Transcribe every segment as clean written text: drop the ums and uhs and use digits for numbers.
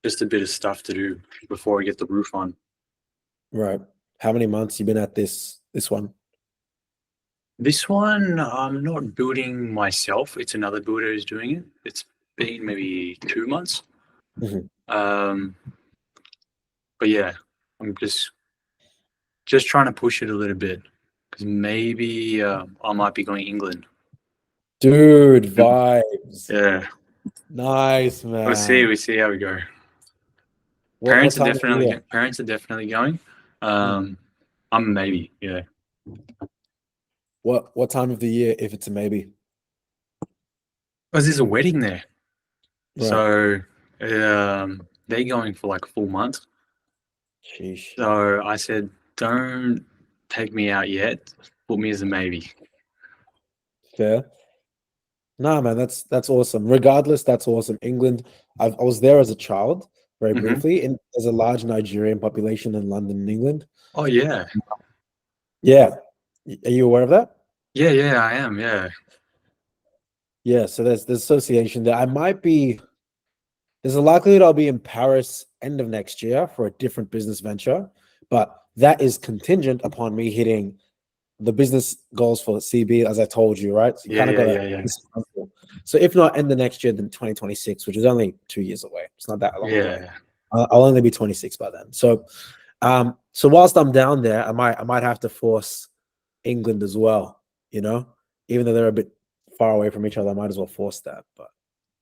just a bit of stuff to do before I get the roof on. Right. How many months you been at this one? This one, I'm not building myself. It's another builder who's doing it. It's been maybe 2 months. Mhm. But yeah, I'm just trying to push it a little bit because maybe I might be going England. Dude, vibes. Yeah, Nice, we'll see. man. We see how we go. What time of year? Parents are definitely going. Mm. I'm maybe, yeah. What time of the year if it's a maybe? Because there's a wedding there, Right. so they're going for like a full month. Sheesh. So I said, don't take me out yet. Put me as a maybe. Fair. Nah, man, that's awesome. Regardless, that's awesome. England, I was there as a child, very Hmm. briefly, and there's a large Nigerian population in London and England. Oh yeah, Yeah. Are you aware of that? yeah, I am. Yeah. Yeah, so there's association there. There's a likelihood I'll be in Paris end of next year for a different business venture, but that is contingent upon me hitting the business goals for CB, as I told you, right? So you kind of got Yeah. to. So if not end the next year, then 2026, which is only 2 years away. It's not that long away. Yeah. I'll only be 26 by then. So whilst I'm down there, I might have to force England as well. Even though they're a bit far away from each other, I might as well force that. But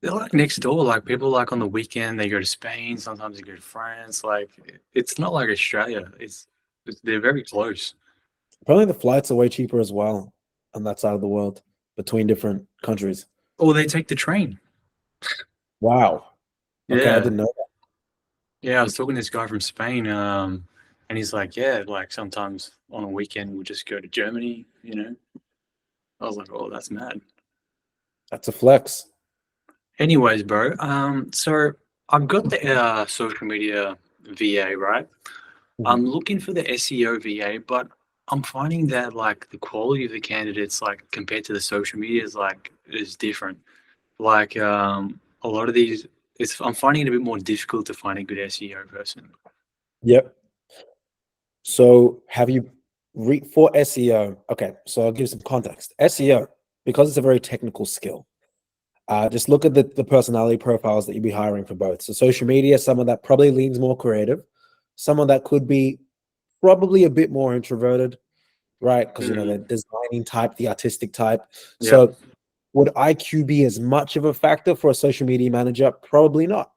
They're like next door. Like people like on the weekend they go to Spain. Sometimes they go to France. Like it's not like Australia. They're very close. probably the flights are way cheaper as well on that side of the world between different countries. Or they take the train. Wow. Okay, I Yeah. didn't know that. Yeah, I was talking to this guy from Spain, and he's like, yeah, like sometimes on a weekend we'll just go to Germany, you know. I was like, oh, that's mad. That's a flex. Anyways, bro, so I've got the social media VA, right? Mhm. I'm looking for the SEO VA, but I'm finding that like the quality of the candidates, like compared to the social media, is different. Like a lot of these, I'm finding it a bit more difficult to find a good SEO person. Yep. So have you for SEO? Okay, so I'll give some context. SEO, because it's a very technical skill. Just look at the personality profiles that you'd be hiring for both. So social media, someone that probably leans more creative, someone that could be probably a bit more introverted, right? Because the Mm, designing type, the artistic type. yep. So would IQ be as much of a factor for a social media manager? Probably not.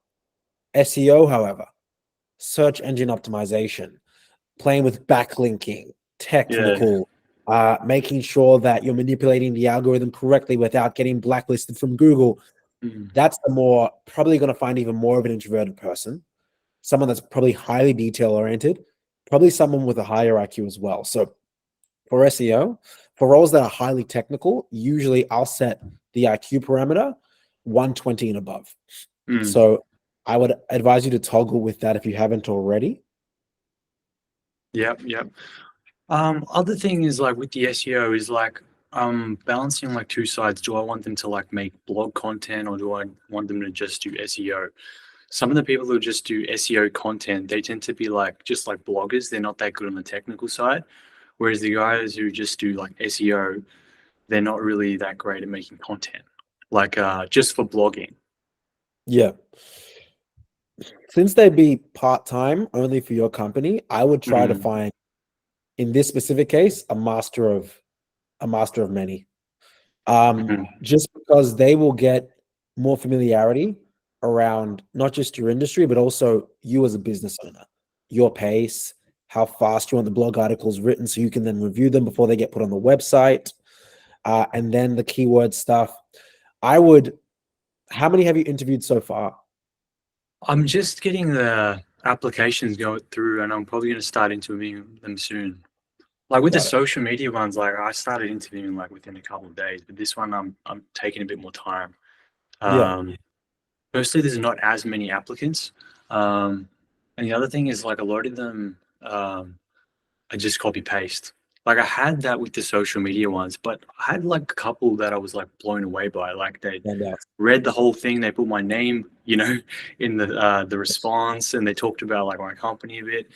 SEO, however, search engine optimization, playing with backlinking, Yeah. technical, making sure that you're manipulating the algorithm correctly without getting blacklisted from Google. Mm, That's the more probably going to find even more of an introverted person, someone that's probably highly detail oriented, probably someone with a higher IQ as well. So for SEO, for roles that are highly technical, usually I'll set the IQ parameter 120 and above. mm. So I would advise you to toggle with that if you haven't already. Yep. Other thing is like with the SEO is like balancing like two sides. Do I want them to like make blog content or do I want them to just do SEO? Some of the people who just do SEO content, they tend to be like just like bloggers. They're not that good on the technical side. Whereas the guys who just do like SEO, they're not really that great at making content. Like just for blogging. Yeah. Since they'd be part-time only for your company, I would try to Mm, find, in this specific case, a master of many. mm, Just because they will get more familiarity around not just your industry, but also you as a business owner, your pace, how fast you want the blog articles written so you can then review them before they get put on the website. And then the keyword stuff. I would, how many have you interviewed so far? I'm just getting the applications going through, and I'm probably going to start interviewing them soon. Like with the Got it. social media ones, like I started interviewing like within a couple of days, but this one I'm taking a bit more time. Yeah. Um, Firstly, there's not as many applicants, and the other thing is like a lot of them are just copy paste. Like I had that with the social media ones, but I had like a couple that I was like blown away by. Like they And read the whole thing, they put my name, in the response, and they talked about like my company a bit.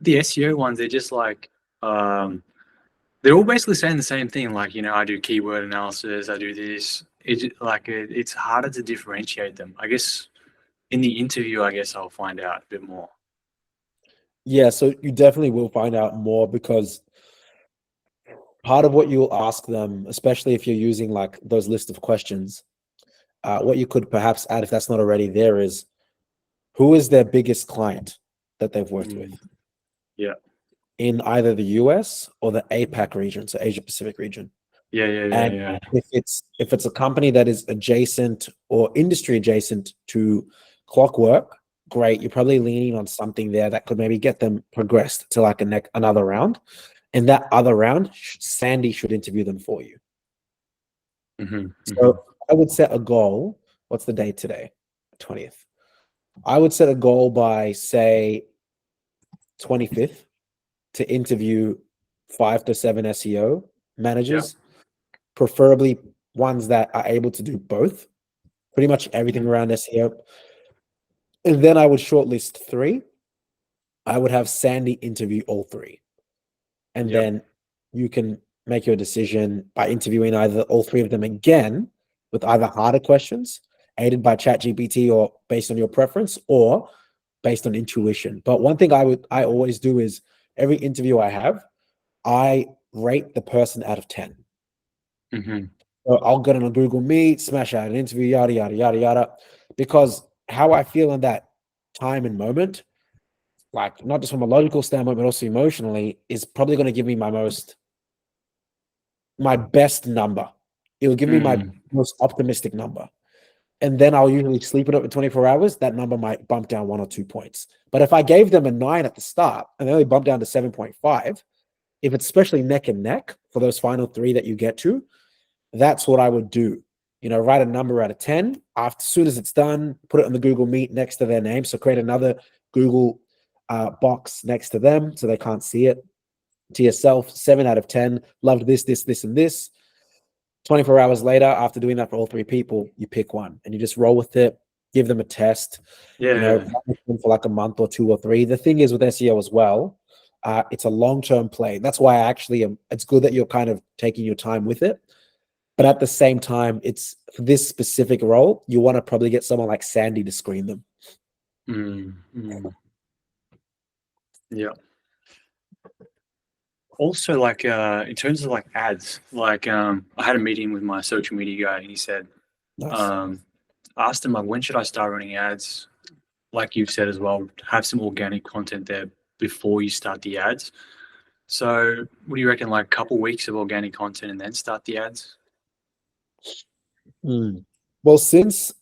The SEO ones, they're just like they're all basically saying the same thing. Like, I do keyword analysis, I do this. It's harder to differentiate them. I guess in the interview, I guess I'll find out a bit more. yeah, so you definitely will find out more because part of what you'll ask them, especially if you're using like those list of questions, what you could perhaps add if that's not already there is who is their biggest client that they've worked with Mm, yeah, in either the US or the APAC region, so Asia Pacific region. yeah, yeah, yeah, And yeah. if it's a company that is adjacent or industry adjacent to clockwork, great. You're probably leaning on something there that could maybe get them progressed to like another round. And that other round, Sandy should interview them for you. Hmm. Hmm. So I would set a goal. What's the date today? 20th. I would set a goal by say 25th to interview 5 to 7 SEO Yeah. managers, preferably ones that are able to do both, pretty much everything around SEO. And then I would shortlist 3. I would have Sandy interview all 3. And Yeah. then you can make your decision by interviewing either all 3 of them again with either harder questions aided by ChatGPT or based on your preference or based on intuition. But one thing I always do is every interview I have, I rate the person out of 10. Hmm. So I'll get on a Google Meet, smash out an interview, yada, yada, yada, yada. Because how I feel in that time and moment, like not just from a logical standpoint, but also emotionally, is probably going to give me my best number. It will give me my Mm. most optimistic number. And then I'll usually sleep it up for 24 hours. That number might bump down 1 or 2 points. But if I gave them a 9 at the start and they only bump down to 7.5, if it's especially neck and neck for those final 3 that you get to, that's what I would do. Write a number out of 10. As soon as it's done, put it on the Google Meet next to their name. So create another Google box next to them so they can't see it. To yourself, 7 out of 10. Loved this, this, this, and this. 24 hours later, after doing that for all 3 people, you pick one and you just roll with it, give them a test, Yeah. for like a month or 2 or 3. The thing is with SEO as well, it's a long-term play. That's why it's good that you're kind of taking your time with it. But at the same time, it's for this specific role, you want to probably get someone like Sandy to screen them. Mm. Mm. Yeah. Also, like in terms of like ads, like I had a meeting with my social media guy, and he said, Nice. um, asked him like, when should I start running ads? Like you've said as well, have some organic content there before you start the ads. So, what do you reckon? Like a couple weeks of organic content and then start the ads? Well, since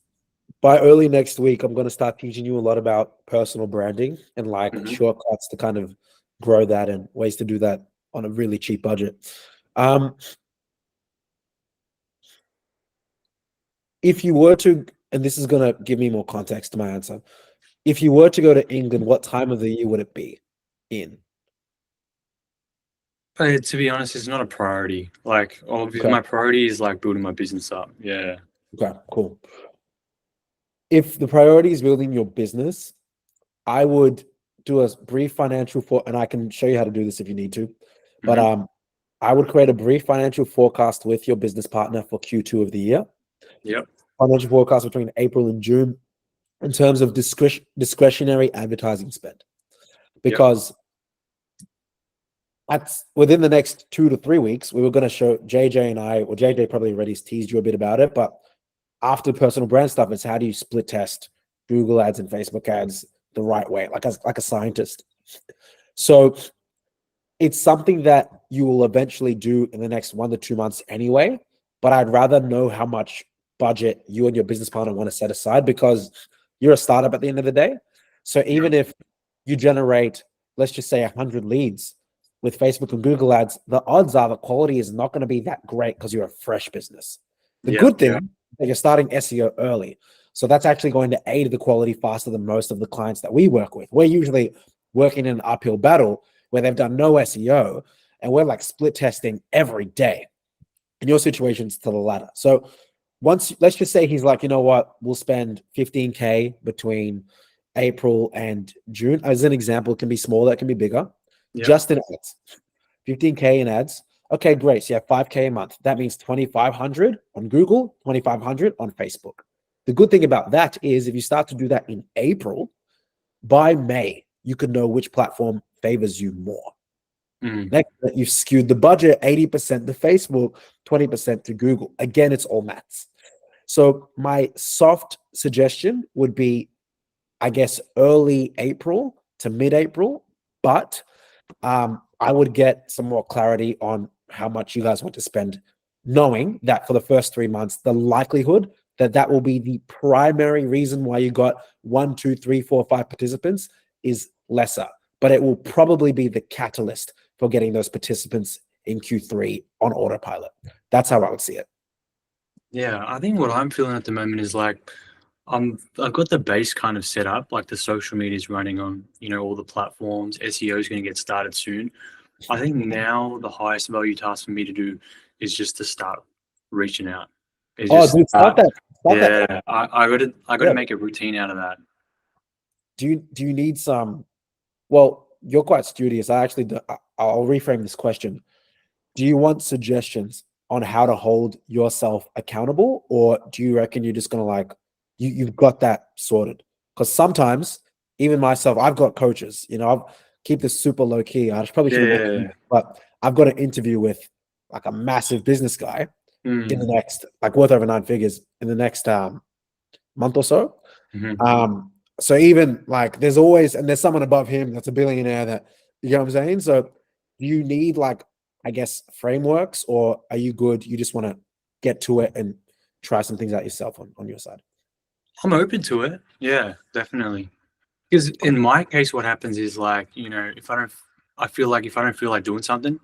by early next week, I'm going to start teaching you a lot about personal branding and like Hmm. shortcuts to kind of grow that and ways to do that on a really cheap budget. Um, if you were to, and this is going to give me more context to my answer, if you were to go to England, what time of the year would it be in? To be honest, it's not a priority. Like, obviously, Okay. my priority is like building my business up. Yeah. Okay, cool. If the priority is building your business, I would do a brief financial and I can show you how to do this if you need to. But Hmm. I would create a brief financial forecast with your business partner for Q2 of the year. Yep. Financial forecast between April and June in terms of discretionary advertising spend. Yep. Because that's within the next 2 to 3 weeks, we were going to show JJ and I, well, JJ probably already teased you a bit about it, but after personal brand stuff, it's how do you split test Google ads and Facebook ads the right way, like a scientist. So it's something that you will eventually do in the next 1 to 2 months anyway. But I'd rather know how much budget you and your business partner want to set aside because you're a startup at the end of the day. So even Yep. if you generate, let's just say 100 leads with Facebook and Google ads, the odds are the quality is not going to be that great because you're a fresh business. The Yep. good thing that you're starting SEO early. So that's actually going to aid the quality faster than most of the clients that we work with. We're usually working in an uphill battle where they've done no SEO and we're like split testing every day. In your situation's to the latter. So once, let's just say he's like, you know what, we'll spend 15K between April and June. As an example, it can be smaller, it can be bigger, Yeah. just in ads. 15K in ads. Okay, great. So you have 5K a month. That means 2,500 on Google, 2,500 on Facebook. The good thing about that is if you start to do that in April, by May, you can know which platform favors you more. Next, you've skewed the budget 80% to Facebook, 20% to Google. Again, it's all maths. So my soft suggestion would be, I guess, early April to mid-April, but I would get some more clarity on how much you guys want to spend, knowing that for the first 3 months, the likelihood that that will be the primary reason why you got 1, 2, 3, 4, 5 participants is lesser, but it will probably be the catalyst for getting those participants in Q3 on autopilot. That's how I would see it. Yeah, I think what I'm feeling at the moment is like I've got the base kind of set up, like the social media is running on, all the platforms. SEO is going to get started soon. I think now the highest value task for me to do is just to start reaching out. It's Oh, just dude, start that. Start that. yeah, I got to Yeah. make a routine out of that. Do you need some? Well, you're quite studious. I'll reframe this question. Do you want suggestions on how to hold yourself accountable, or do you reckon you're just gonna like you've got that sorted? Because sometimes, even myself, I've got coaches. I'll keep this super low key. I probably should have mentioned, Yeah. but I've got an interview with like a massive business guy in the next, like worth over 9 figures in the next month or so. Mhm. So even like there's always, and there's someone above him that's a billionaire that, you know what I'm saying? So do you need like, I guess, frameworks, or are you good? You just want to get to it and try some things out yourself on your side? I'm open to it. Yeah, definitely. Because in my case, what happens is like, if I feel like if I don't feel like doing something,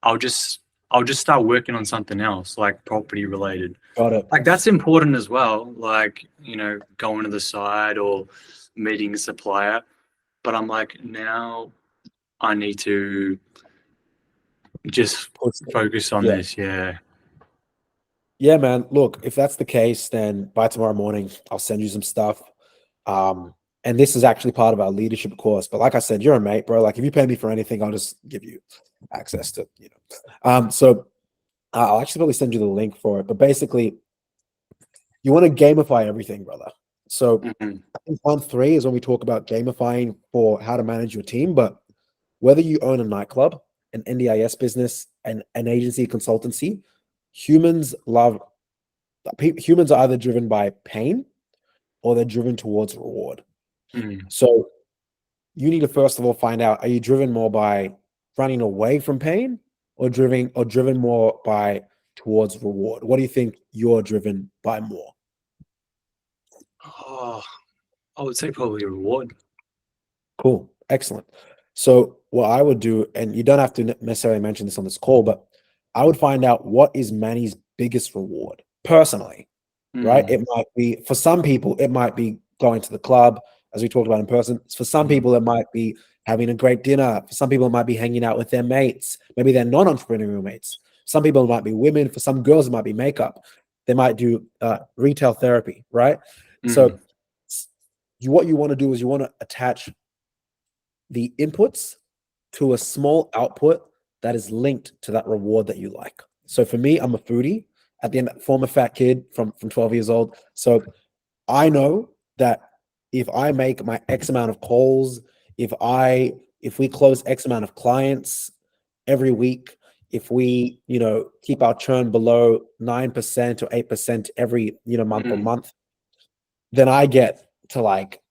I'll just I'll just start working on something else, like property related. Got it. Like that's important as well. Like, going to the side or meeting a supplier. But I'm like, now I need to just focus on Yeah. this. Yeah. Yeah, man. Look, if that's the case, then by tomorrow morning, I'll send you some stuff. And this is actually part of our leadership course. But like I said, you're a mate, bro. Like if you pay me for anything, I'll just give you access to, So I'll actually probably send you the link for it. But basically, you want to gamify everything, brother. So Mhm. I think month 3 is when we talk about gamifying for how to manage your team. But whether you own a nightclub, an NDIS business, and an agency consultancy, humans are either driven by pain or they're driven towards reward. Mm. So you need to first of all find out, are you driven more by running away from pain or driven more by towards reward? What do you think you're driven by more? Oh, I would say probably reward. Cool. Excellent. So what I would do, and you don't have to necessarily mention this on this call, but I would find out what is Manny's biggest reward personally, right? Mm. It might be, for some people, it might be going to the club, as we talked about in person. For some people, it might be having a great dinner. For some people, it might be hanging out with their mates. Maybe they're non-entrepreneurial mates. Some people, it might be women. For some girls, it might be makeup. They might do retail therapy, right? Mm. So what you want to do is you want to attach the inputs to a small output that is linked to that reward that you like. So for me, I'm a foodie. At the end, former fat kid from 12 years old. So I know that if I make my X amount of calls, if we close X amount of clients every week, if we, keep our churn below 9% or 8% every, month on Mm. month, then I get to like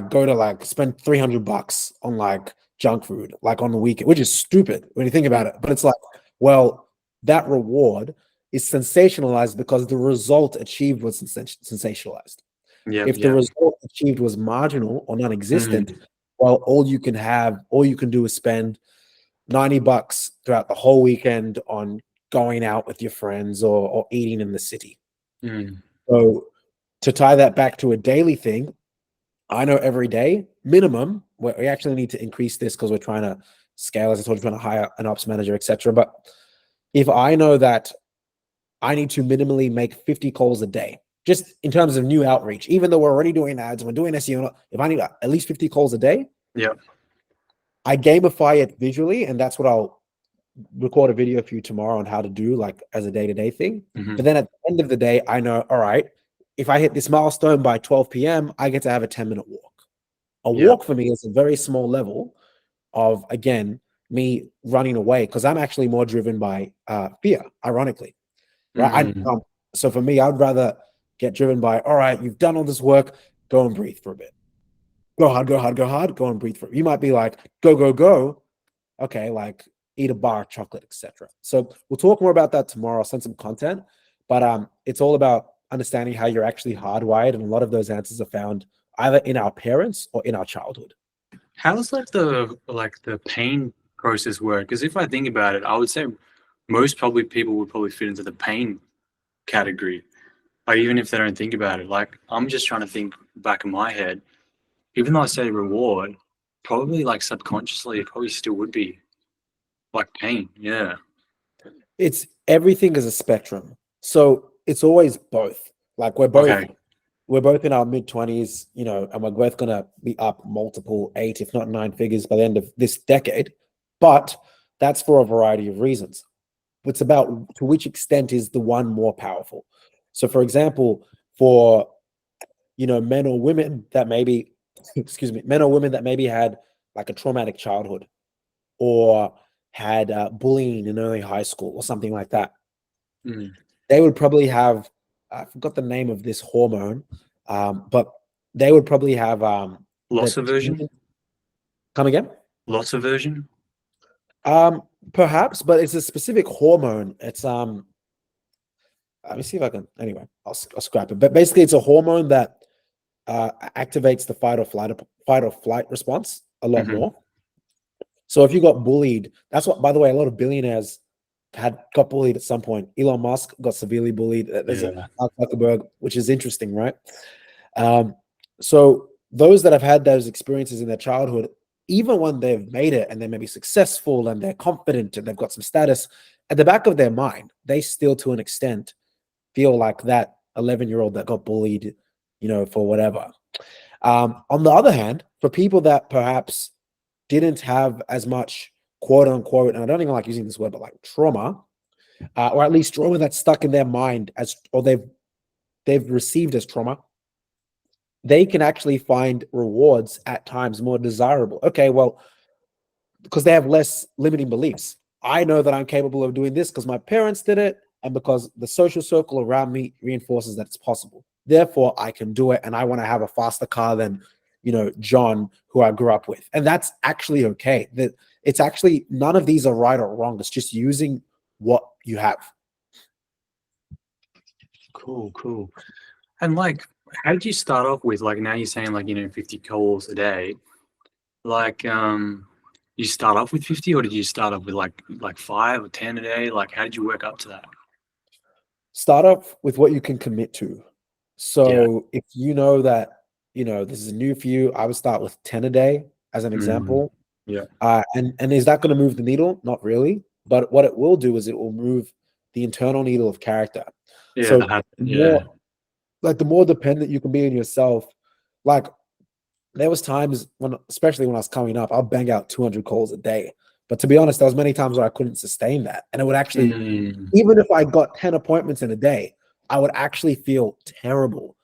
go to like spend $300 on like junk food, like on the weekend, which is stupid when you think about it. But it's like, well, that reward is sensationalized because the result achieved was sensationalized. Yep. If the Yep. result achieved was marginal or non-existent, Mm. well, all you can do is spend $90 throughout the whole weekend on going out with your friends or eating in the city. Mm. So to tie that back to a daily thing, I know every day minimum, we actually need to increase this because we're trying to scale, as I told you, trying to hire an ops manager, etc. But if I know that I need to minimally make 50 calls a day, just in terms of new outreach, even though we're already doing ads, we're doing SEO, if I need at least 50 calls a day, Yeah. I gamify it visually, and that's what I'll record a video for you tomorrow on how to do, like as a day-to-day thing. Mhm. But then at the end of the day, I know, all right, if I hit this milestone by 12 p.m., I get to have a 10-minute walk. A Yeah. walk for me is a very small level of, again, me running away, because I'm actually more driven by fear, ironically, right? Mm. So for me, I'd rather get driven by, all right, you've done all this work, go and breathe for a bit. Go hard, go hard, go hard, go and breathe for it. You might be like, go, go, go. Okay, like eat a bar of chocolate, etc. So we'll talk more about that tomorrow. I'll send some content, but it's all about understanding how you're actually hardwired, and a lot of those answers are found either in our parents or in our childhood. How's the pain process work? Because if I think about it, I would say most probably people would probably fit into the pain category. Like even if they don't think about it, like I'm just trying to think back in my head. Even though I say reward, probably like subconsciously, it probably still would be like pain. Yeah. It's everything is a spectrum, so it's always both. Like Okay. we're both in our mid-20s, and we're both going to be up multiple 8, if not 9 figures by the end of this decade. But that's for a variety of reasons. It's about to which extent is the one more powerful. So, for example, for men or women that maybe, excuse me, men or women that maybe had like a traumatic childhood, or had bullying in early high school or something like that, Mm. they would probably have, I forgot the name of this hormone, but they would probably have Loss aversion. come again. Loss aversion. Perhaps, but it's a specific hormone. It's let me see if I can. Anyway, I'll scrap it. But basically, it's a hormone that activates the fight or flight response a lot Hmm. more. So if you got bullied, that's what. By the way, a lot of billionaires got bullied at some point. Elon Musk got severely bullied. There's Yeah. Mark Zuckerberg, which is interesting, right? So those that have had those experiences in their childhood, even when they've made it and they may be successful and they're confident and they've got some status, at the back of their mind, they still, to an extent, feel like that 11-year-old that got bullied, for whatever. On the other hand, for people that perhaps didn't have as much quote unquote, and I don't even like using this word, but like trauma, or at least trauma that's stuck in their mind or they've received as trauma, they can actually find rewards at times more desirable. Okay, well, because they have less limiting beliefs. I know that I'm capable of doing this because my parents did it, and because the social circle around me reinforces that it's possible. Therefore, I can do it, and I want to have a faster car than, John, who I grew up with. And that's actually okay. That it's actually, none of these are right or wrong. It's just using what you have. Cool. Cool. And like, how did you start off with? Like now you're saying 50 calls a day. Like, you start off with 50, or did you start off with like 5 or 10 a day? Like, how did you work up to that? Start off with what you can commit to. Yeah. So if you know that, this is new for you, I would start with 10 a day as an Mm. example. Yeah. And is that going to move the needle? Not really. But what it will do is it will move the internal needle of character. Yeah. So Yeah. the more dependent you can be on yourself, like there was times when, especially when I was coming up, I'll bang out 200 calls a day. But to be honest, there was many times where I couldn't sustain that. And it would actually, Mm. even if I got 10 appointments in a day, I would actually feel terrible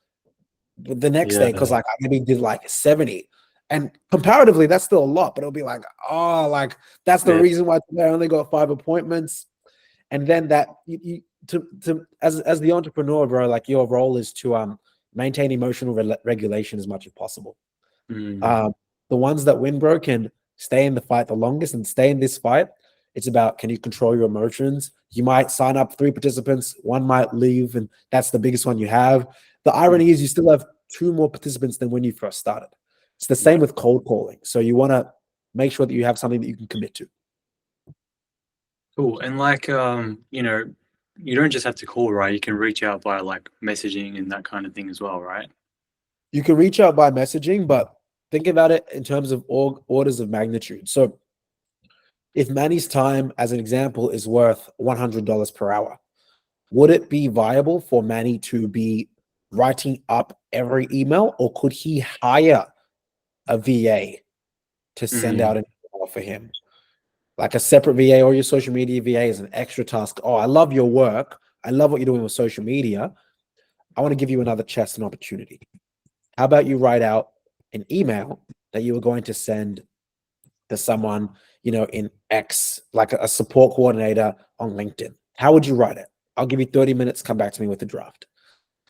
the next day, because Yeah. like I maybe did like 70. And comparatively, that's still a lot, but it'll be like, oh, like that's the Yeah. reason why today I only got 5 appointments. And then that as the entrepreneur, bro, like your role is to maintain emotional regulation as much as possible. Mm. Um, the ones that win, bro, can stay in the fight the longest and stay in this fight. It's about, can you control your emotions? You might sign up 3 participants, one might leave, and that's the biggest one you have. The irony is you still have 2 more participants than when you first started. It's the same Yeah. with cold calling. So you want to make sure that you have something that you can commit to. Cool. And you don't just have to call, right? You can reach out via like messaging and that kind of thing as well, right? You can reach out by messaging, but think about it in terms of orders of magnitude. So if Manny's time, as an example, is worth $100 per hour, would it be viable for Manny to be writing up every email, or could he hire a VA to send out an email for him? Like a separate VA, or your social media VA is an extra task. Oh, I love your work. I love what you're doing with social media. I want to give you another chance and opportunity. How about you write out an email that you were going to send to someone, in X, like a support coordinator on LinkedIn? How would you write it? I'll give you 30 minutes. Come back to me with a draft.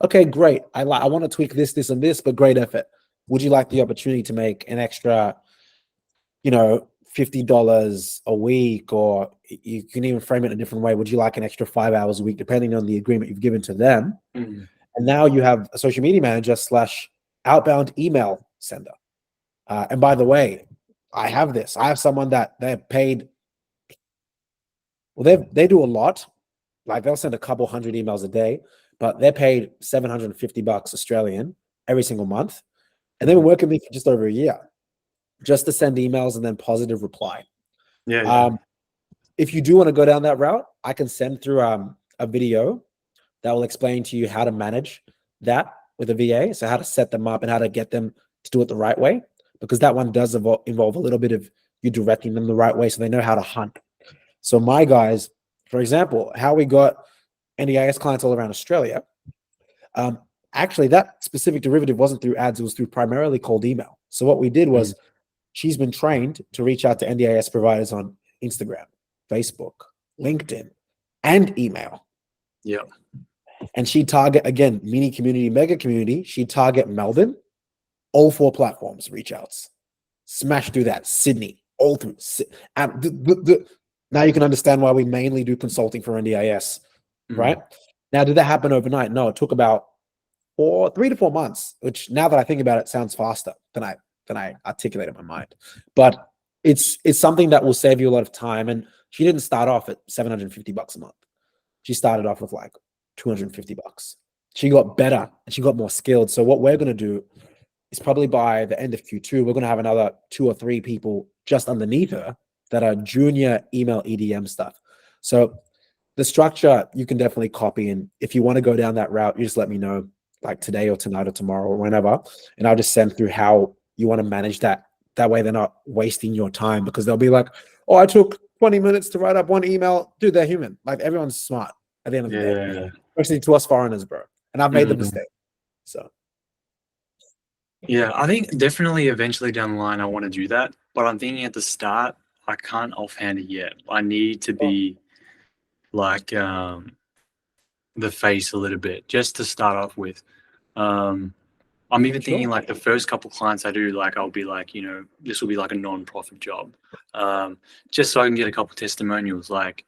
Okay, great. I want to tweak this, this, and this, but great effort. Would you like the opportunity to make an extra, $50 a week, or you can even frame it a different way? Would you like an extra 5 hours a week, depending on the agreement you've given to them? Mm. And now you have a social media manager / outbound email sender. And by the way, I have this. I have someone that they're paid. Well, they do a lot. Like they'll send a couple hundred emails a day, but they're paid $750 Australian every single month. And they've been working with me for just over a year, just to send emails and then positive reply. Yeah. If you do want to go down that route, I can send through a video that will explain to you how to manage that with a VA. So how to set them up and how to get them to do it the right way, because that one does involve a little bit of you directing them the right way so they know how to hunt. So my guys, for example, how we got NDIS clients all around Australia, actually that specific derivative wasn't through ads, it was through primarily cold email. So what we did was she's been trained to reach out to NDIS providers on Instagram, Facebook, LinkedIn, and email. Yeah. And she target, again, mini community, mega community. She target Melbourne, all 4 platforms, reach outs. Smash through that. Sydney, all through. Now you can understand why we mainly do consulting for NDIS, right? Now, did that happen overnight? No, it took about 3 to 4 months, which now that I think about it, sounds faster than I articulate in my mind. But it's something that will save you a lot of time. And she didn't start off at $750 a month. She started off with like $250. She got better and she got more skilled. So what we're going to do is probably by the end of Q2, we're going to have another 2 or 3 people just underneath her that are junior email EDM stuff. So the structure you can definitely copy. And if you want to go down that route, you just let me know, like today or tonight or tomorrow or whenever, and I'll just send through how you want to manage that. That way they're not wasting your time, because they'll be like, oh, I took 20 minutes to write up one email. Dude, they're human. Like everyone's smart at the end of the day. Especially to us foreigners, bro. And I've made the mistake. So yeah, I think definitely eventually down the line I want to do that. But I'm thinking at the start, I can't offhand it yet. I need to be like the face a little bit just to start off with. I'm even thinking like the first couple clients I do, like I'll be like, this will be like a non-profit job, just so I can get a couple testimonials. Like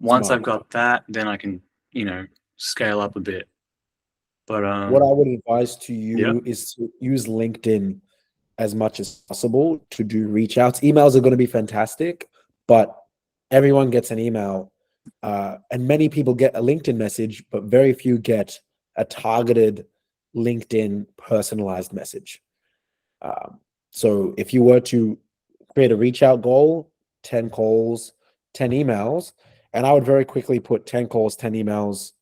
once I've got that, then I can, scale up a bit. But what I would advise to you is to use LinkedIn as much as possible to do reach outs. Emails are going to be fantastic, but everyone gets an email, and many people get a LinkedIn message, but very few get a targeted LinkedIn personalized message. So if you were to create a reach out goal, 10 calls, 10 emails, and I would very quickly put 10 calls, 10 emails,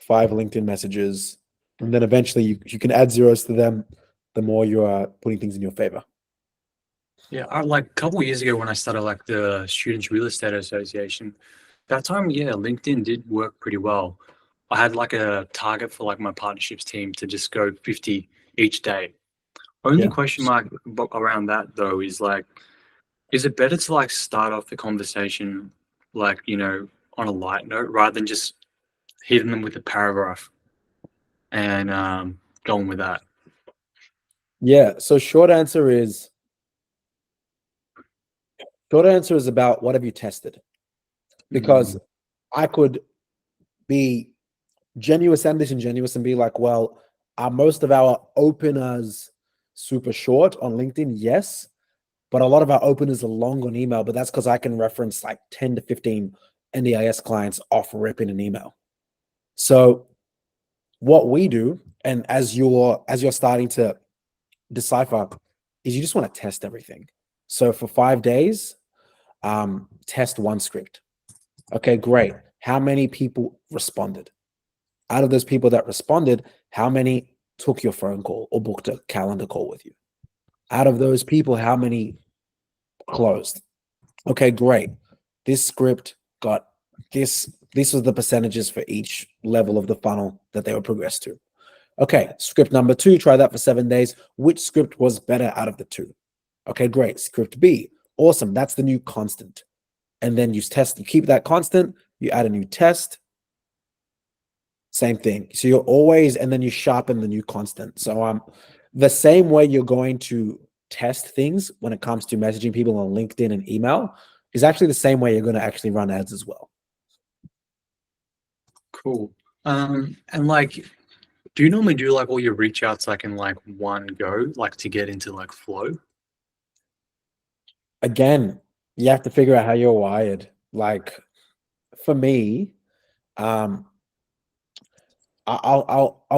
5 LinkedIn messages, and then eventually you can add zeros to them the more you are putting things in your favor. Yeah, like a couple of years ago when I started like the Students Real Estate Association, that time, LinkedIn did work pretty well. I had like a target for like my partnerships team to just go 50 each day. Only question mark around that though is like, is it better to like start off the conversation like, on a light note rather than just hitting them with a paragraph and going with that? Yeah. So short answer is about what have you tested? Because I could be genuine and disingenuous and be like, well, are most of our openers super short on LinkedIn? Yes. But a lot of our openers are long on email, but that's because I can reference like 10 to 15 NDIS clients off rip in an email. So what we do, and as you're starting to decipher, is you just want to test everything. So for 5 days, test one script. Okay, great. How many people responded? Out of those people that responded, how many took your phone call or booked a calendar call with you? Out of those people, how many closed? Okay, great. This script got this. This was the percentages for each level of the funnel that they would progress to. Okay, script number 2, try that for 7 days. Which script was better out of the 2? Okay, great. Script B, awesome. That's the new constant. And then you test, you keep that constant, you add a new test, same thing. So you're always, and then you sharpen the new constant. So the same way you're going to test things when it comes to messaging people on LinkedIn and email is actually the same way you're going to actually run ads as well. Cool. And like, do you normally do like all your reach outs like in like one go, like to get into like flow? Again, you have to figure out how you're wired. Like for me, I'll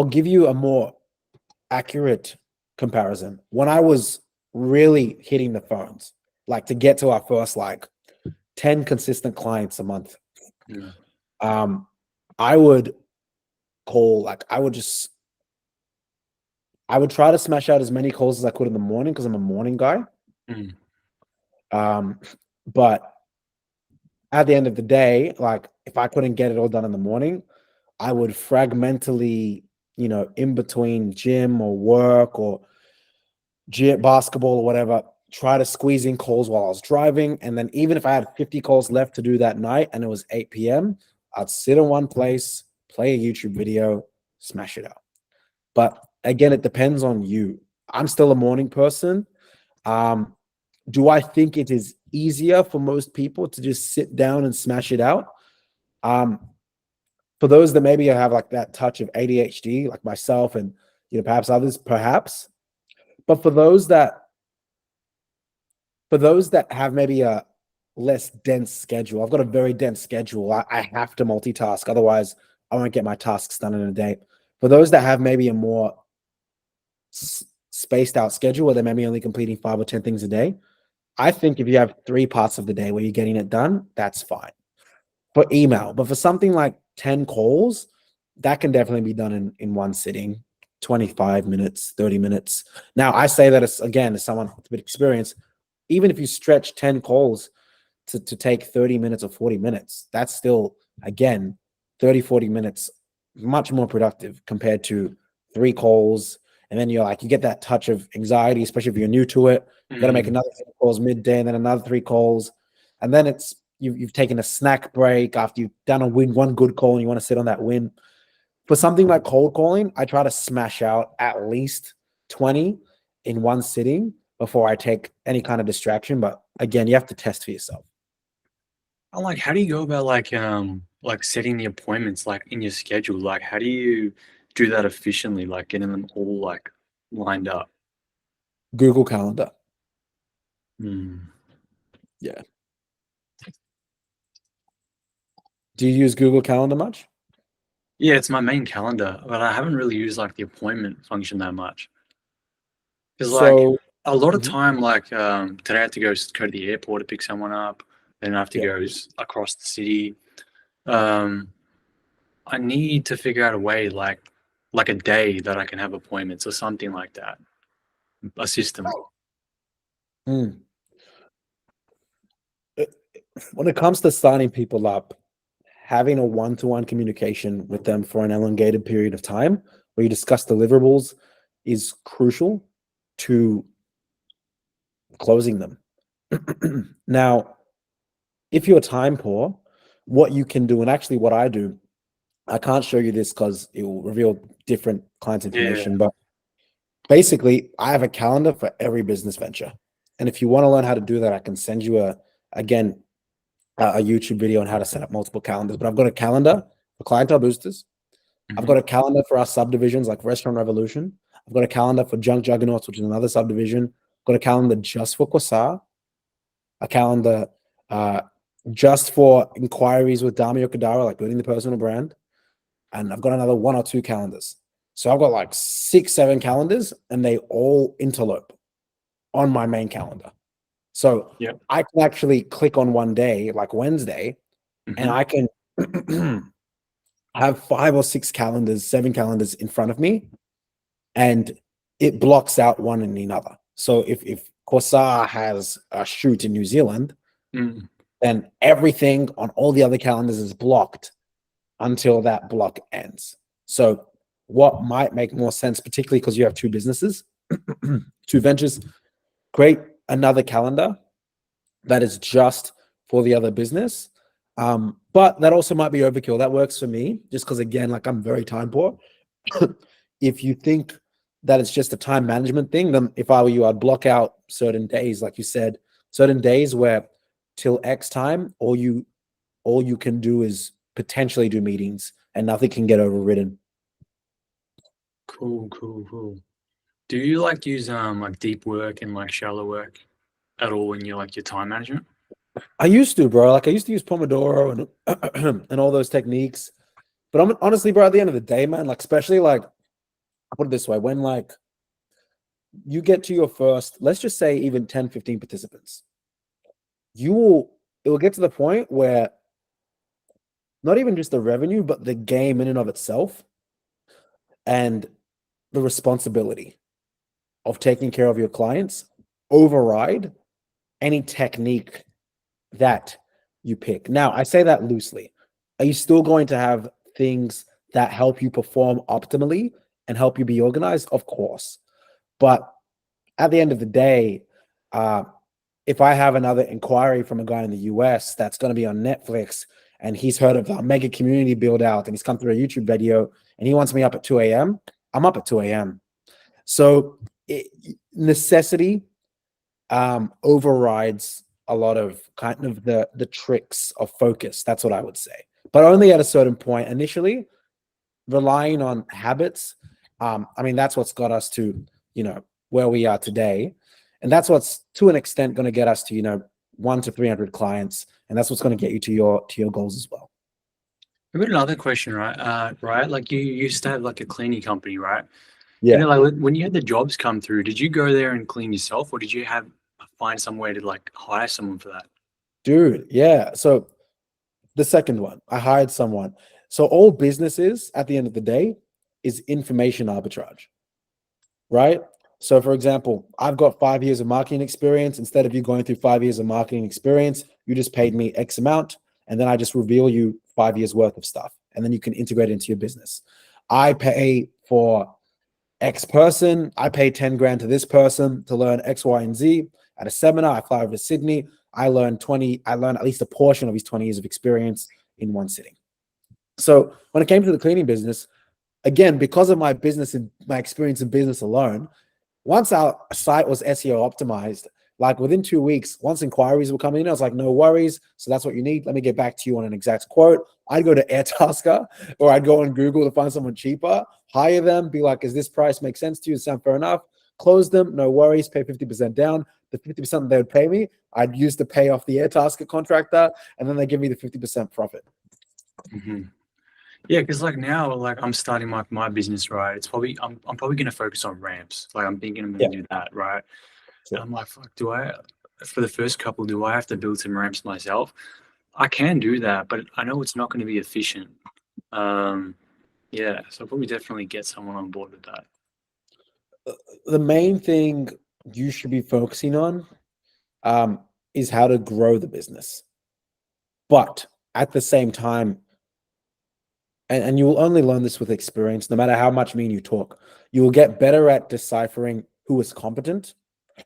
give you a more accurate comparison. When I was really hitting the phones, like to get to our first like 10 consistent clients a month, Yeah. I would call, like I would try to smash out as many calls as I could in the morning because I'm a morning guy. Mm. But at the end of the day, like if I couldn't get it all done in the morning, I would fragmentally, in between gym or work or gym, basketball or whatever, try to squeeze in calls while I was driving. And then even if I had 50 calls left to do that night and it was 8 p.m., I'd sit in one place, play a YouTube video, smash it out. But again, it depends on you. I'm still a morning person. Do I think it is easier for most people to just sit down and smash it out? For those that maybe have like that touch of ADHD, like myself and perhaps others, perhaps. But for those that have maybe a less dense schedule, I've got a very dense schedule. I have to multitask, otherwise I won't get my tasks done in a day. For those that have maybe a more spaced out schedule where they're maybe only completing 5 or 10 things a day, I think if you have 3 parts of the day where you're getting it done, that's fine for email. But for something like 10 calls, that can definitely be done in one sitting, 25 minutes, 30 minutes. Now, I say that as someone with a bit of experience, even if you stretch 10 calls to take 30 minutes or 40 minutes, that's still, again, 30, 40 minutes, much more productive compared to 3 calls. And then you get that touch of anxiety, especially if you're new to it. You got to make another 3 calls midday and then another 3 calls. And then it's, you've taken a snack break after you've done one good call and you want to sit on that win. For something like cold calling, I try to smash out at least 20 in one sitting before I take any kind of distraction. But again, you have to test for yourself. I'm like, how do you go about like setting the appointments like in your schedule? Like, how do you do that efficiently? Like getting them all like lined up? Google Calendar. Hmm. Yeah. Do you use Google Calendar much? Yeah, it's my main calendar, but I haven't really used like the appointment function that much. Because like So, a lot of Mhm. time, like today I had to go to the airport to pick someone up, then I have to Yeah. go across the city. Um, I need to figure out a way like a day that I can have appointments or something like that. A system. Mm. When it comes to signing people up, having a one-to-one communication with them for an elongated period of time where you discuss deliverables is crucial to closing them. Now, if you're time poor, what you can do, and actually what I do, I can't show you this because it will reveal different clients' Yeah. information, but basically I have a calendar for every business venture. And if you want to learn how to do that, I can send you again, a YouTube video on how to set up multiple calendars. But I've got a calendar for clientele boosters. I've Mhm. got a calendar for our subdivisions like Restaurant Revolution. I've got a calendar for Junk Juggernauts, which is another subdivision. I've got a calendar just for Quasar, a calendar just for inquiries with Dami Okadara, like building the personal brand. And I've got another 1 or 2 calendars. So I've got like 6, 7 calendars, and they all interlope on my main calendar. So Yeah. I can actually click on one day, like Wednesday, and Mhm. I can have 5 or 6 calendars, 7 calendars in front of me, and it blocks out one and another. So if Corsar has a shoot in New Zealand, Mm. then everything on all the other calendars is blocked until that block ends. So what might make more sense, particularly because you have 2 businesses, 2 ventures, create another calendar that is just for the other business. But that also might be overkill. That works for me, just because again, like I'm very time poor. If you think that it's just a time management thing, then if I were you, I'd block out certain days, like you said, certain days where till X time, all you can do is potentially do meetings and nothing can get overridden. Cool, cool, cool. Do you like use like deep work and like shallow work at all in your like your time management? I used to, bro. Like I used to use Pomodoro and and all those techniques. But I'm honestly, bro, at the end of the day, man, like especially like I'll put it this way, when like you get to your first, let's just say even 10, 15 participants, it will get to the point where not even just the revenue, but the game in and of itself and the responsibility of taking care of your clients override any technique that you pick. Now, I say that loosely. Are you still going to have things that help you perform optimally and help you be organized? Of course. But at the end of the day, uh, if I have another inquiry from a guy in the US that's going to be on Netflix and he's heard of a mega community build out and he's come through a YouTube video and he wants me up at 2 a.m., I'm up at 2 a.m. So necessity overrides a lot of kind of the tricks of focus. That's what I would say. But only at a certain point. Initially, relying on habits. I mean, that's what's got us to, where we are today. And that's what's to an extent going to get us to, 1 to 300 clients. And that's what's going to get you to your goals as well. I've got another question, right? Right, like you used to have like a cleaning company, right? Yeah. Like when you had the jobs come through, did you go there and clean yourself, or did you find some way to like hire someone for that? Dude. Yeah. So the second one, I hired someone. So all businesses at the end of the day is information arbitrage, right? So for example, I've got 5 years of marketing experience. Instead of you going through 5 years of marketing experience, you just paid me X amount, and then I just reveal you 5 years worth of stuff, and then you can integrate it into your business. I pay for X person. I pay 10 grand to this person to learn X, Y, and Z. At a seminar, I fly over to Sydney. I learn at least a portion of his 20 years of experience in one sitting. So when it came to the cleaning business, again, because of my business and my experience in business alone, once our site was SEO optimized, like within 2 weeks, once inquiries were coming in, I was like, no worries. So that's what you need. Let me get back to you on an exact quote. I'd go to Airtasker or I'd go on Google to find someone cheaper, hire them, be like, does this price make sense to you? Sound fair enough? Close them, no worries, pay 50% down. The 50% they would pay me, I'd use to pay off the Airtasker contractor, and then they give me the 50% profit. Hmm. Yeah, because like now, like I'm starting my business, right? I'm probably gonna focus on ramps. Like I'm thinking I'm gonna Yeah, do that, right? And sure. I'm like, fuck, for the first couple, do I have to build some ramps myself? I can do that, but I know it's not going to be efficient. Um, yeah, so I'll probably definitely get someone on board with that. The main thing you should be focusing on um, is how to grow the business. But at the same time, and you will only learn this with experience, no matter how much me and you talk, you will get better at deciphering who is competent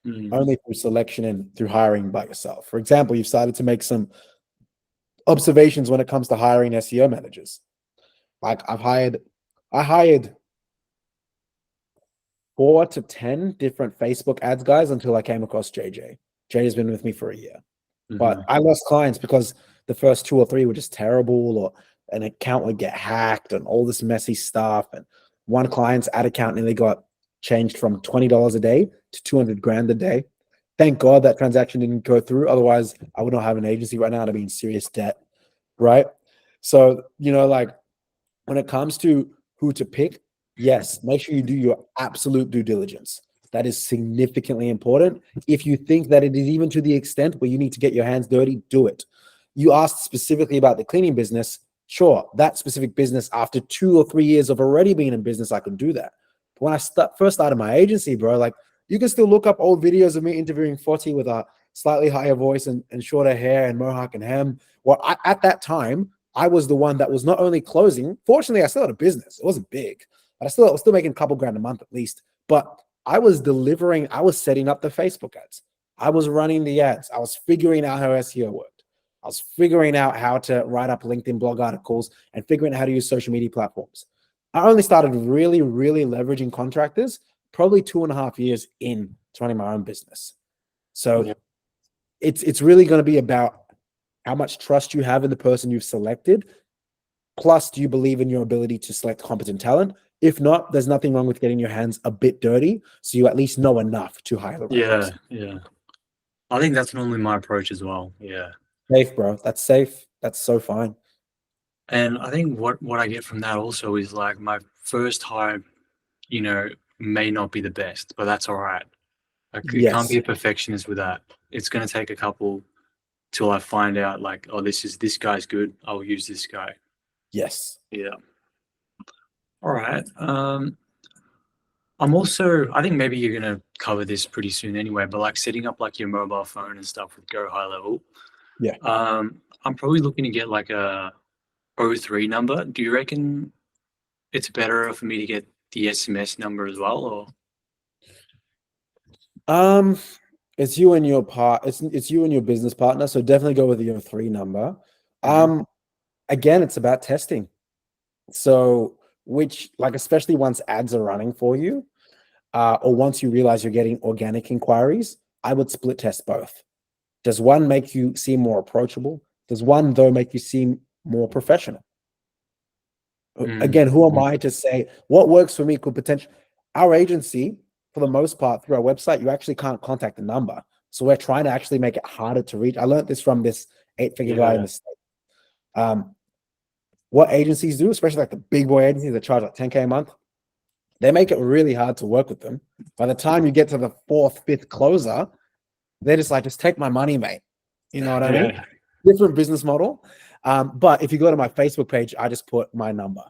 Mm. only through selection and through hiring by yourself. For example, you've started to make some observations when it comes to hiring SEO managers. Like I hired 4 to 10 different Facebook ads guys until I came across JJ. JJ's been with me for a year. But Hmm. I lost clients because the first 2 or 3 were just terrible, or an account would get hacked and all this messy stuff. And one client's ad account nearly got changed from $20 a day to 200 grand a day. Thank God that transaction didn't go through. Otherwise, I would not have an agency right now. I'd be in serious debt. Right. So, like when it comes to who to pick, yes, make sure you do your absolute due diligence. That is significantly important. If you think that it is even to the extent where you need to get your hands dirty, do it. You asked specifically about the cleaning business. Sure, that specific business, after 2 or 3 years of already being in business, I could do that. But when I first started my agency, bro, like you can still look up old videos of me interviewing Foti with a slightly higher voice and shorter hair and mohawk and hem. Well, at that time, I was the one that was not only closing. Fortunately, I still had a business. It wasn't big, but I was still making a couple grand a month at least. But I was delivering, I was setting up the Facebook ads. I was running the ads. I was figuring out how SEO worked. I was figuring out how to write up LinkedIn blog articles and figuring out how to use social media platforms. I only started really, really leveraging contractors probably 2.5 years in running my own business. So Yeah. it's really going to be about how much trust you have in the person you've selected. Plus, do you believe in your ability to select competent talent? If not, there's nothing wrong with getting your hands a bit dirty so you at least know enough to hire the right person. Yeah. I think that's normally my approach as well. Yeah. Safe, bro. That's safe. That's so fine. And I think what I get from that also is like my first hire, may not be the best, but that's all right. Like you can't Yes. be a perfectionist with that. It's going to take a couple till I find out like, oh, this guy's good. I'll use this guy. Yes. Yeah. All right. I think maybe you're going to cover this pretty soon anyway, but like setting up like your mobile phone and stuff with Go High Level. Yeah. I'm probably looking to get like a O3 number. Do you reckon it's better for me to get the SMS number as well, or? It's you and your it's you and your business partner. So definitely go with your 3 number. Mhm. Again, it's about testing. So especially once ads are running for you, or once you realize you're getting organic inquiries, I would split test both. Does one make you seem more approachable? Does one, though, make you seem more professional? Again, who am I to say what works for me could potentially? Our agency, for the most part, through our website, you actually can't contact the number. So we're trying to actually make it harder to reach. I learned this from this 8-figure guy in the States. What agencies do, especially like the big boy agencies that charge like 10K a month, they make it really hard to work with them. By the time you get to the 4th, 5th closer, they're just like, just take my money, mate. You know what I mean? Yeah. Different business model. But if you go to my Facebook page, I just put my number.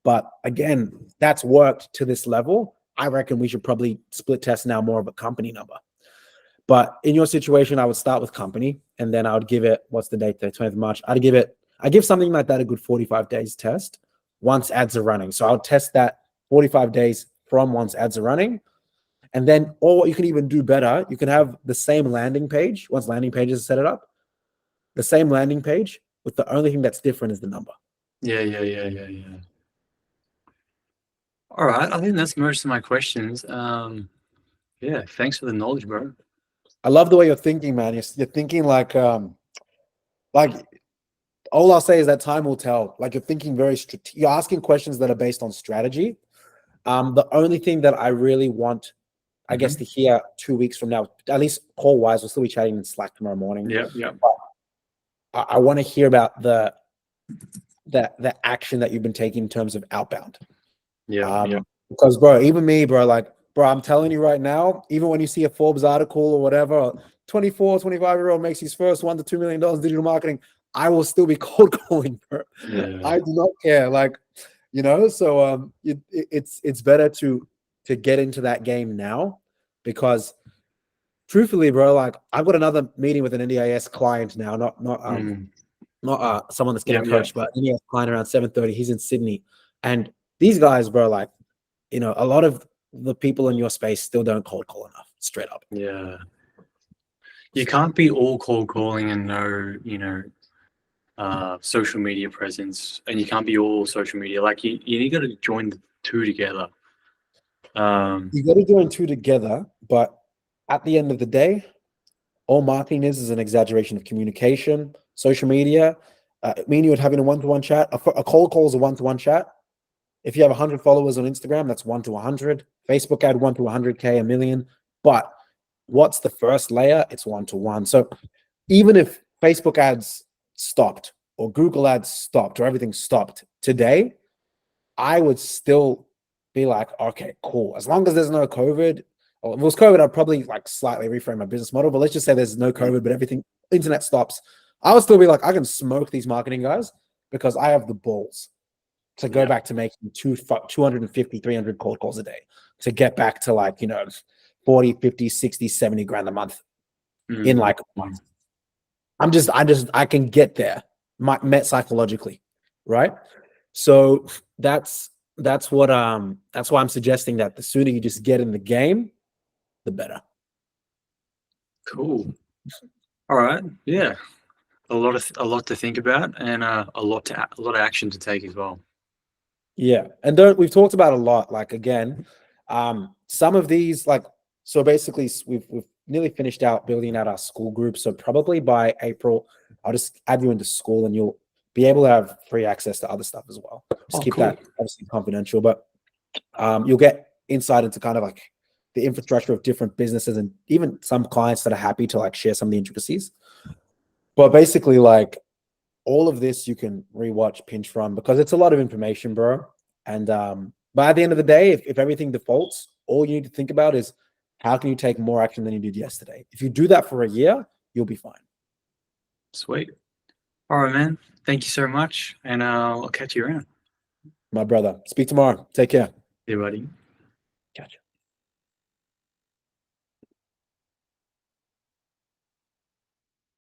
But again, that's worked to this level. I reckon we should probably split test now more of a company number. But in your situation, I would start with company, and then I would give it, what's the date there, 20th of March. I give something like that a good 45 days test once ads are running. So I'll test that 45 days from once ads are running. And then, or what you can even do better, you can have the same landing page, once landing pages are set it up, the same landing page with the only thing that's different is the number. Yeah. All right. I think that's most of my questions. Yeah. Thanks for the knowledge, bro. I love the way you're thinking, man. You're thinking like all I'll say is that time will tell. Like you're thinking very you're asking questions that are based on strategy. The only thing that I really want, I guess, to hear 2 weeks from now, at least call wise, we'll still be chatting in Slack tomorrow morning. Yeah. I want to hear about the action that you've been taking in terms of outbound. Yeah. Because bro, even me, bro, like, bro, I'm telling you right now, even when you see a Forbes article or whatever, 24, 25-year-old makes his first $1 to $2 million digital marketing, I will still be cold calling, bro. Yeah. I do not care. Like, so it's better to get into that game now, because truthfully, bro, like I've got another meeting with an NDIS client now, not someone that's getting Yeah. coached, but NDIS client around 7:30. He's in Sydney, and these guys, bro, like, a lot of the people in your space still don't cold call enough, straight up. Yeah. You can't be all cold calling and no, social media presence, and you can't be all social media. Like you got to join the two together. You got to join two together, but at the end of the day, all marketing is an exaggeration of communication. Social media, me and you are having a one-to-one chat. A cold call is a one-to-one chat. If you have 100 followers on Instagram, that's 1 to 100. Facebook ad 1 to 100K, a million. But what's the first layer? It's 1 to 1. So even if Facebook ads stopped or Google ads stopped or everything stopped today, I would still be like, okay, cool. As long as there's no COVID, or if it was COVID, I'd probably like slightly reframe my business model. But let's just say there's no COVID, but everything, internet stops. I would still be like, I can smoke these marketing guys because I have the balls to go back to making 250, 300 cold calls a day, to get back to like, 40, 50, 60, 70 grand a month in like a month. I can get there, met psychologically, right? So that's why I'm suggesting that the sooner you just get in the game, the better. Cool. All right. Yeah. A lot to think about, and a lot of action to take as well. Yeah, and we've talked about a lot. Like again, some of these, like, so basically we've nearly finished out building out our Skool group. So probably by April, I'll just add you into Skool, and you'll be able to have free access to other stuff as well. Just keep that obviously confidential, but you'll get insight into kind of like the infrastructure of different businesses, and even some clients that are happy to like share some of the intricacies. But basically, like, all of this you can rewatch, pinch from, because it's a lot of information, bro. And but at the end of the day, if everything defaults, all you need to think about is how can you take more action than you did yesterday. If you do that for a year, you'll be fine. Sweet. All right, man. Thank you so much, and I'll catch you around. My brother. Speak tomorrow. Take care. Yeah, buddy. Catch you.